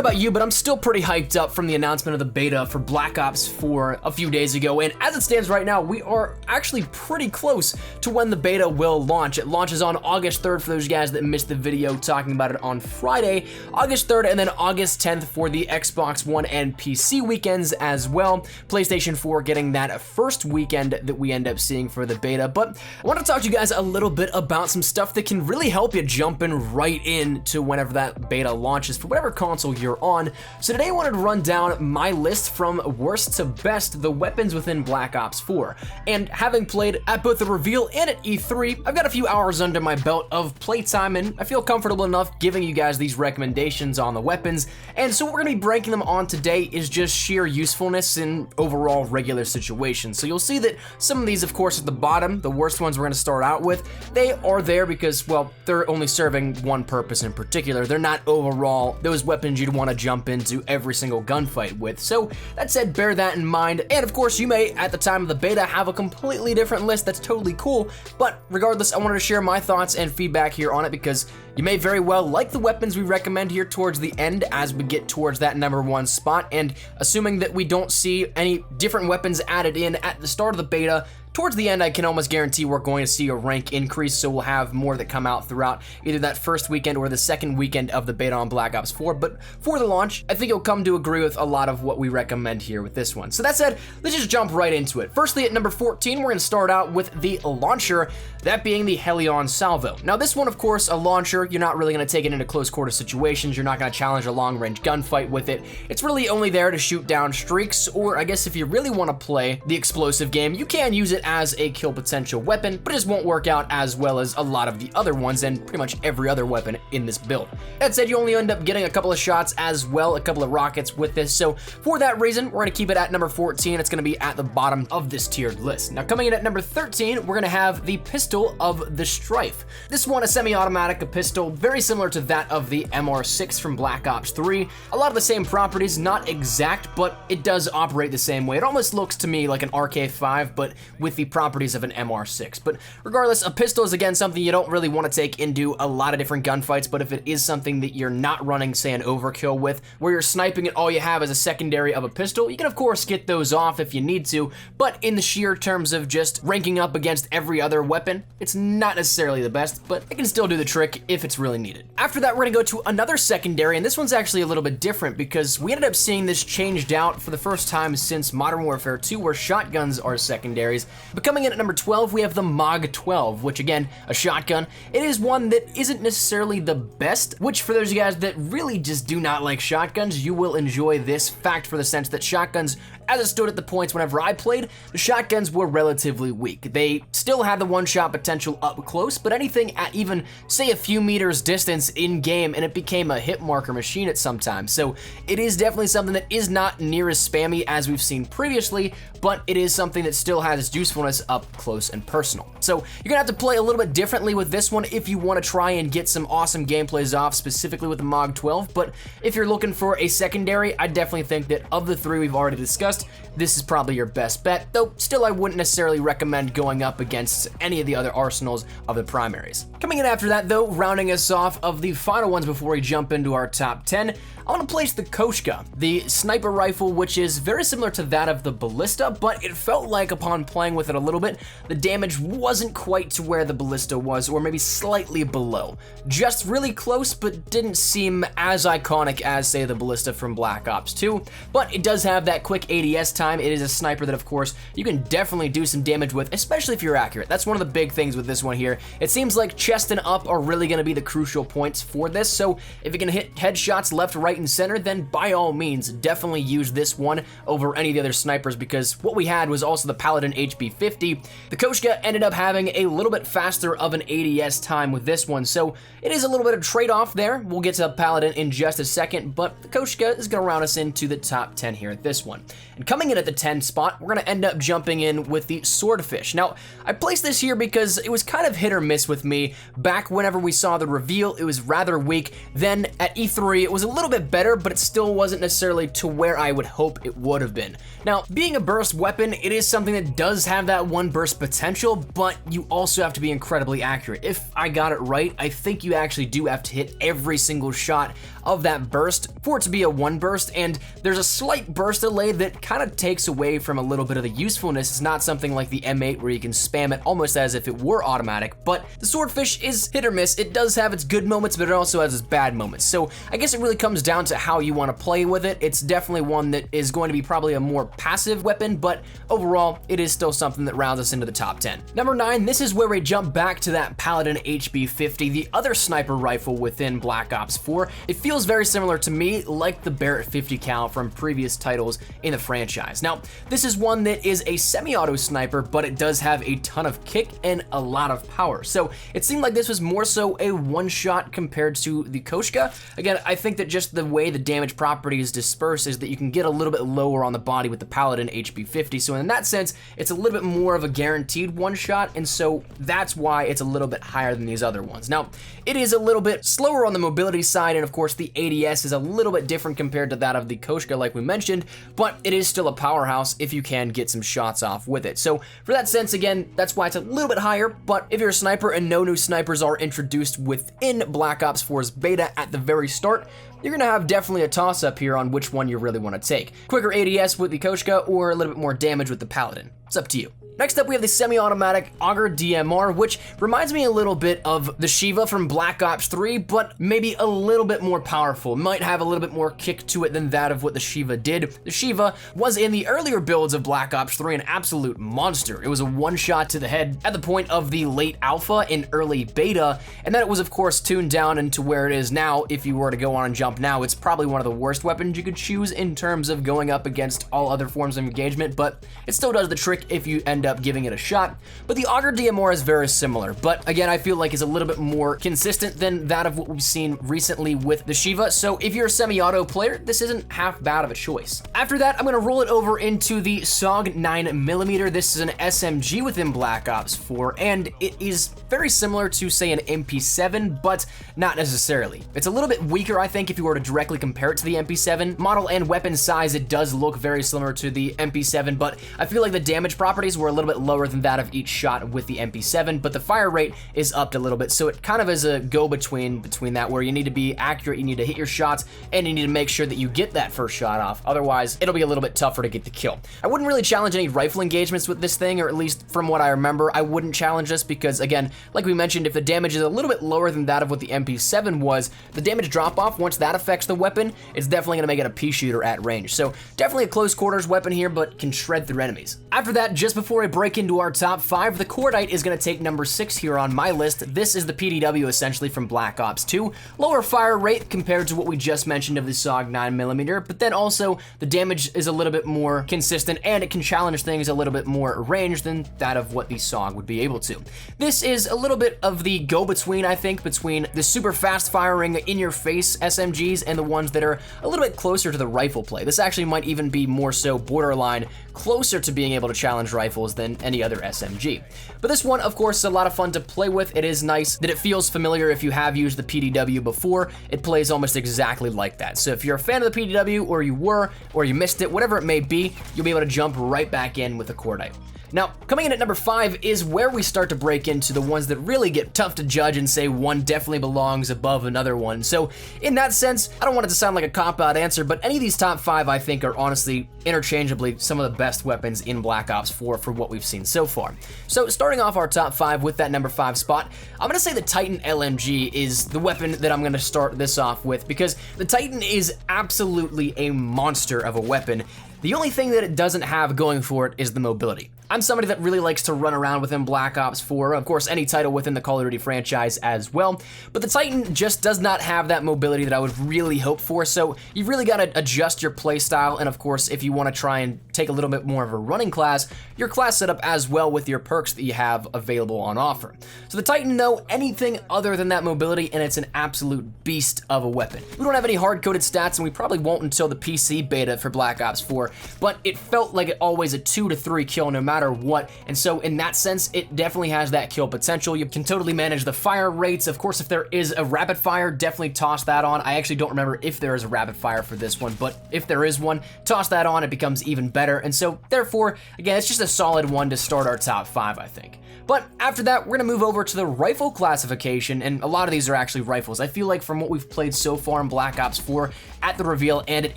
know about you, but I'm still pretty hyped up from the announcement of the beta for Black Ops 4 a few days ago, and as it stands right now, we are actually pretty close to when the beta will launch. It launches on August 3rd for those guys that missed the video talking about it on Friday, August 3rd, and then August 10th for the Xbox One and PC weekends as well. PlayStation 4 getting that first weekend that we end up seeing for the beta, but I want to talk to you guys a little bit about some stuff that can really help you jump in right into whenever that beta launches for whatever console you're on. So today I wanted to run down my list from worst to best, the weapons within Black Ops 4. And having played at both the reveal and at E3, I've got a few hours under my belt of playtime, and I feel comfortable enough giving you guys these recommendations on the weapons. And so what we're going to be breaking them on today is just sheer usefulness in overall regular situations. So you'll see that some of these, of course, at the bottom, the worst ones we're going to start out with, they are there because, well, they're only serving one purpose in particular. They're not overall those weapons you'd want to jump into every single gunfight with. So that said, bear that in mind. And of course, you may, at the time of the beta, have a completely different list. That's totally cool. But regardless, I wanted to share my thoughts and feedback here on it because you may very well like the weapons we recommend here towards the end as we get towards that #1 spot. And assuming that we don't see any different weapons added in at the start of the beta, towards the end, I can almost guarantee we're going to see a rank increase, so we'll have more that come out throughout either that first weekend or the second weekend of the beta on Black Ops 4. But for the launch, I think you'll come to agree with a lot of what we recommend here with this one. So that said, let's just jump right into it. Firstly, at number 14, we're going to start out with the launcher, that being the Helion Salvo. Now this one, of course, a launcher, you're not really going to take it into close quarter situations. You're not going to challenge a long range gunfight with it. It's really only there to shoot down streaks, or I guess if you really want to play the explosive game, you can use it as a kill potential weapon, but it just won't work out as well as a lot of the other ones and pretty much every other weapon in this build. That said, you only end up getting a couple of shots as well, a couple of rockets with this, so for that reason, we're going to keep it at number 14. It's going to be at the bottom of this tiered list. Now coming in at number 13, we're going to have the pistol of the Strife. This one, a semi-automatic, a pistol very similar to that of the MR6 from Black Ops 3. A lot of the same properties, not exact, but it does operate the same way. It almost looks to me like an RK5, but with the properties of an MR6. But regardless, a pistol is again something you don't really want to take into a lot of different gunfights, but if it is something that you're not running, say, an overkill with, where you're sniping and all you have is a secondary of a pistol, you can of course get those off if you need to, but in the sheer terms of just ranking up against every other weapon, it's not necessarily the best, but it can still do the trick if it's really needed. After that, we're gonna go to another secondary, and this one's actually a little bit different because we ended up seeing this changed out for the first time since Modern Warfare 2, where shotguns are secondaries. But coming in at number 12, we have the MOG 12, which again, a shotgun. It is one that isn't necessarily the best, which for those of you guys that really just do not like shotguns, you will enjoy this fact for the sense that shotguns, as it stood at the points whenever I played, the shotguns were relatively weak. They still had the one-shot potential up close, but anything at even, say, a few meters distance in-game, and it became a hit marker machine at some time. So it is definitely something that is not near as spammy as we've seen previously, but it is something that still has its usefulness up close and personal. So you're gonna have to play a little bit differently with this one if you want to try and get some awesome gameplays off, specifically with the MOG 12, but if you're looking for a secondary, I definitely think that of the three we've already discussed, this is probably your best bet, though still I wouldn't necessarily recommend going up against any of the other arsenals of the primaries. Coming in after that though, rounding us off of the final ones before we jump into our top 10, I want to place the Koshka, the sniper rifle, which is very similar to that of the Ballista, but it felt like upon playing with it a little bit, the damage wasn't quite to where the Ballista was, or maybe slightly below. Just really close, but didn't seem as iconic as, say, the Ballista from Black Ops 2, but it does have that quick ADS time. It is a sniper that, of course, you can definitely do some damage with, especially if you're accurate. That's one of the big things with this one here. It seems like chest and up are really going to be the crucial points for this, so if you can hit headshots left, right, and center, then by all means, definitely use this one over any of the other snipers, because what we had was also the Paladin HP50. The Koshka ended up having a little bit faster of an ADS time with this one, so it is a little bit of trade-off there. We'll get to the Paladin in just a second, but the Koshka is going to round us into the top 10 here at this one. And coming in at the 10 spot, we're gonna end up jumping in with the Swordfish. Now, I placed this here because it was kind of hit or miss with me. Back whenever we saw the reveal, it was rather weak. Then at E3, it was a little bit better, but it still wasn't necessarily to where I would hope it would have been. Now, being a burst weapon, it is something that does have that one burst potential, but you also have to be incredibly accurate. If I got it right, I think you actually do have to hit every single shot of that burst for it to be a one burst, and there's a slight burst delay that kind of takes away from a little bit of the usefulness. It's not something like the M8 where you can spam it almost as if it were automatic, but the Swordfish is hit or miss. It does have its good moments, but it also has its bad moments. So I guess it really comes down to how you want to play with it. It's definitely one that is going to be probably a more passive weapon, but overall, it is still something that rounds us into the top 10. Number 9, this is where we jump back to that Paladin HB50, the other sniper rifle within Black Ops 4. It feels very similar to me, like the Barrett 50 cal from previous titles in the franchise. Now, this is one that is a semi-auto sniper, but it does have a ton of kick and a lot of power. So it seemed like this was more so a one-shot compared to the Koshka. Again, I think that just the way the damage properties disperse is that you can get a little bit lower on the body with the Paladin HB50. So in that sense, it's a little bit more of a guaranteed one-shot, and so that's why it's a little bit higher than these other ones. Now, it is a little bit slower on the mobility side, and of course the ADS is a little bit different compared to that of the Koshka like we mentioned, but it is still a powerhouse if you can get some shots off with it. So for that sense, again, that's why it's a little bit higher, but if you're a sniper and no new snipers are introduced within Black Ops 4's beta at the very start, you're gonna have definitely a toss-up here on which one you really want to take. Quicker ADS with the Koshka or a little bit more damage with the Paladin. It's up to you. Next up, we have the semi-automatic Auger DMR, which reminds me a little bit of the Shiva from Black Ops 3, but maybe a little bit more powerful. Might have a little bit more kick to it than that of what the Shiva did. The Shiva was in the earlier builds of Black Ops 3 an absolute monster. It was a one-shot to the head at the point of the late alpha and early beta, and then it was of course tuned down into where it is now. If you were to go on and jump now, it's probably one of the worst weapons you could choose in terms of going up against all other forms of engagement, but it still does the trick if you end up giving it a shot. But the Auger DMR is very similar, but again, I feel like it's a little bit more consistent than that of what we've seen recently with the Shiva. So if you're a semi-auto player, this isn't half bad of a choice. After that, I'm gonna roll it over into the SOG 9mm. This is an SMG within Black Ops 4, and it is very similar to, say, an MP7, but not necessarily. It's a little bit weaker, I think, if you were to directly compare it to the MP7. Model and weapon size, it does look very similar to the MP7, but I feel like the damage properties were a little bit lower than that of each shot with the MP7, but the fire rate is upped a little bit, so it kind of is a go-between that, where you need to be accurate, you need to hit your shots, and you need to make sure that you get that first shot off. Otherwise, it'll be a little bit tougher to get the kill. I wouldn't really challenge any rifle engagements with this thing, or at least from what I remember, I wouldn't challenge this because, again, like we mentioned, if the damage is a little bit lower than that of what the MP7 was, the damage drop-off, once that affects the weapon, it's definitely going to make it a pea shooter at range. So definitely a close quarters weapon here, but can shred through enemies. After that, just before I break into our top 5, the Cordite is going to take number 6 here on my list. This is the PDW essentially from Black Ops 2. Lower fire rate compared to what we just mentioned of the SOG 9mm, but then also the damage is a little bit more consistent and it can challenge things a little bit more range than that of what the SOG would be able to. This is a little bit of the go-between, I think, between the super fast firing in-your-face SMGs and the ones that are a little bit closer to the rifle play. This actually might even be more so borderline closer to being able to challenge rifles than any other SMG. But this one, of course, is a lot of fun to play with. It is nice that it feels familiar if you have used the PDW before. It plays almost exactly like that. So if you're a fan of the PDW, or you were, or you missed it, whatever it may be, you'll be able to jump right back in with the Cordite. Now, coming in at number 5 is where we start to break into the ones that really get tough to judge and say one definitely belongs above another one. So in that sense, I don't want it to sound like a cop-out answer, but any of these top 5 I think are honestly interchangeably some of the best weapons in Black Ops 4 for what we've seen so far. So starting off our top 5 with that number 5 spot, I'm gonna say the Titan LMG is the weapon that I'm gonna start this off with, because the Titan is absolutely a monster of a weapon. The only thing that it doesn't have going for it is the mobility. I'm somebody that really likes to run around within Black Ops 4, of course any title within the Call of Duty franchise as well, but the Titan just does not have that mobility that I would really hope for, so you've really got to adjust your playstyle, and of course if you want to try and take a little bit more of a running class, your class setup as well with your perks that you have available on offer. So the Titan, though, anything other than that mobility, and it's an absolute beast of a weapon. We don't have any hard-coded stats, and we probably won't until the PC beta for Black Ops 4, but it felt like it always a 2 to 3 kill no matter what, and so in that sense, it definitely has that kill potential. You can totally manage the fire rates. Of course, if there is a rapid fire, definitely toss that on. I actually don't remember if there is a rapid fire for this one, but if there is one, toss that on, it becomes even better, and so therefore, again, it's just a solid one to start our top 5, I think. But after that, we're gonna move over to the rifle classification, and a lot of these are actually rifles. I feel like from what we've played so far in Black Ops 4 at the reveal and at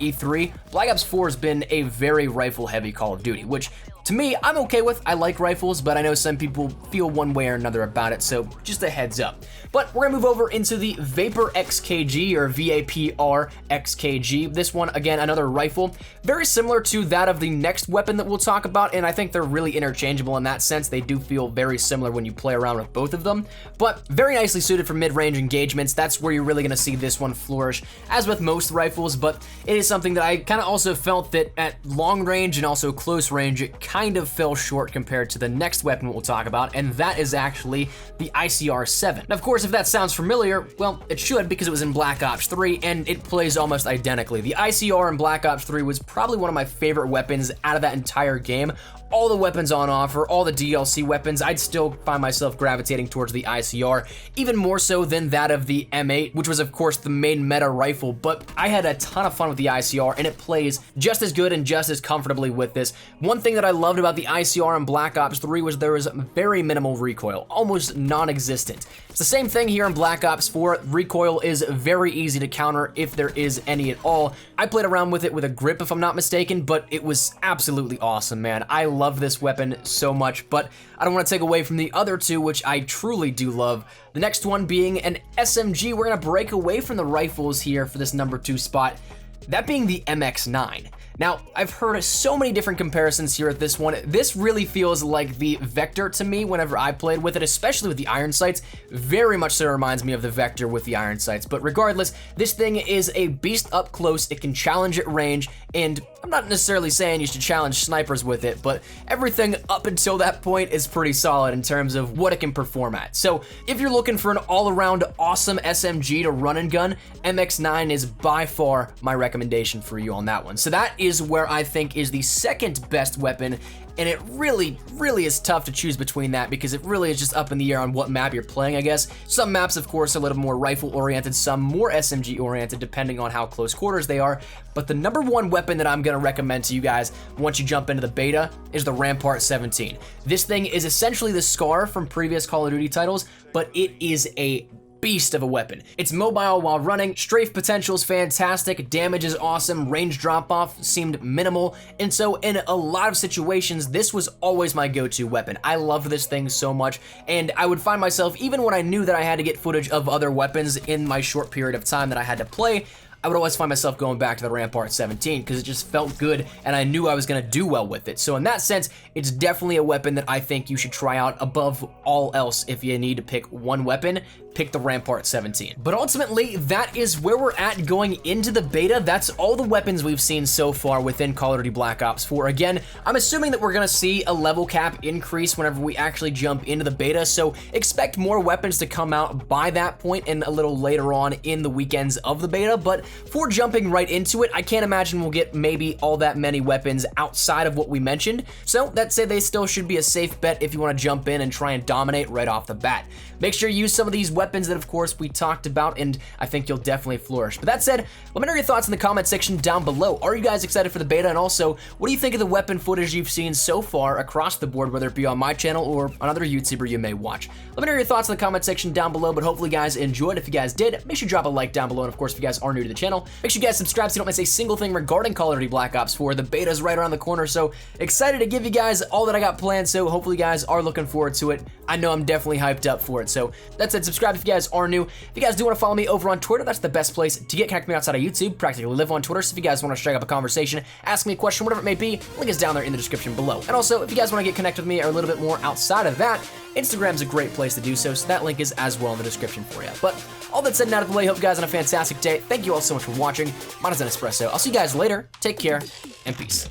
E3, Black Ops 4 has been a very rifle-heavy Call of Duty, which to me, I'm okay with. I like rifles, but I know some people feel one way or another about it, so just a heads up. But we're gonna move over into the Vapor XKG, or VAPR XKG. This one, again, another rifle. Very similar to that of the next weapon that we'll talk about, and I think they're really interchangeable in that sense. They do feel very similar when you play around with both of them, but very nicely suited for mid-range engagements. That's where you're really gonna see this one flourish, as with most rifles, but it is something that I kind of also felt that at long range and also close range, it kind of fell short compared to the next weapon we'll talk about, and that is actually the ICR-7. Now, of course, if that sounds familiar, well, it should, because it was in Black Ops 3, and it plays almost identically. The ICR in Black Ops 3 was probably one of my favorite weapons out of that entire game. All the weapons on offer, all the DLC weapons, I'd still find myself gravitating towards the ICR, even more so than that of the M8, which was of course the main meta rifle, but I had a ton of fun with the ICR, and it plays just as good and just as comfortably with this. One thing that I loved about the ICR in Black Ops 3 was there was very minimal recoil, almost non-existent. It's the same thing here in Black Ops 4. Recoil is very easy to counter if there is any at all. I played around with it with a grip, if I'm not mistaken, but it was absolutely awesome, man. I love this weapon so much, but I don't want to take away from the other two, which I truly do love. The next one being an SMG. We're going to break away from the rifles here for this number 2 spot, that being the MX-9. Now, I've heard so many different comparisons here at this one. This really feels like the Vector to me whenever I played with it, especially with the iron sights. Very much so reminds me of the Vector with the iron sights. But regardless, this thing is a beast up close. It can challenge at range, and I'm not necessarily saying you should challenge snipers with it, but everything up until that point is pretty solid in terms of what it can perform at. So if you're looking for an all-around awesome SMG to run and gun, MX-9 is by far my recommendation for you on that one. So that is where I think is the second best weapon, and it really is tough to choose between that because it really is just up in the air on what map you're playing, I guess. Some maps, of course, are a little more rifle-oriented, some more SMG-oriented, depending on how close quarters they are. But the number 1 weapon that I'm gonna recommend to you guys once you jump into the beta is the Rampart 17. This thing is essentially the Scar from previous Call of Duty titles, but it is a beast of a weapon. It's mobile while running, strafe potential is fantastic, damage is awesome, range drop-off seemed minimal, and so in a lot of situations, this was always my go-to weapon. I love this thing so much, and I would find myself, even when I knew that I had to get footage of other weapons in my short period of time that I had to play, I would always find myself going back to the Rampart 17 because it just felt good and I knew I was going to do well with it. So in that sense, it's definitely a weapon that I think you should try out above all else. If you need to pick one weapon, pick the Rampart 17. But ultimately, that is where we're at going into the beta. That's all the weapons we've seen so far within Call of Duty Black Ops 4. Again, I'm assuming that we're going to see a level cap increase whenever we actually jump into the beta, so expect more weapons to come out by that point and a little later on in the weekends of the beta. But for jumping right into it, I can't imagine we'll get maybe all that many weapons outside of what we mentioned, so that said, they still should be a safe bet if you want to jump in and try and dominate right off the bat. Make sure you use some of these weapons that, of course, we talked about, and I think you'll definitely flourish. But that said, let me know your thoughts in the comment section down below. Are you guys excited for the beta? And also, what do you think of the weapon footage you've seen so far across the board, whether it be on my channel or another YouTuber you may watch? Let me know your thoughts in the comment section down below, but hopefully you guys enjoyed. If you guys did, make sure you drop a like down below, and of course, if you guys are new to the channel, make sure you guys subscribe so you don't miss a single thing regarding Call of Duty Black Ops 4. The beta is right around the corner, so excited to give you guys all that I got planned, so hopefully you guys are looking forward to it. I know I'm definitely hyped up for it, so that said, subscribe if you guys are new. If you guys do want to follow me over on Twitter, that's the best place to get connected with me outside of YouTube. Practically live on Twitter, so if you guys want to strike up a conversation, ask me a question, whatever it may be, link is down there in the description below. And also, if you guys want to get connected with me or a little bit more outside of that, Instagram's a great place to do so, so that link is as well in the description for you. But all that said and out of the way, hope you guys have a fantastic day. Thank you all so much for watching. Mine is an espresso. I'll see you guys later. Take care, and peace.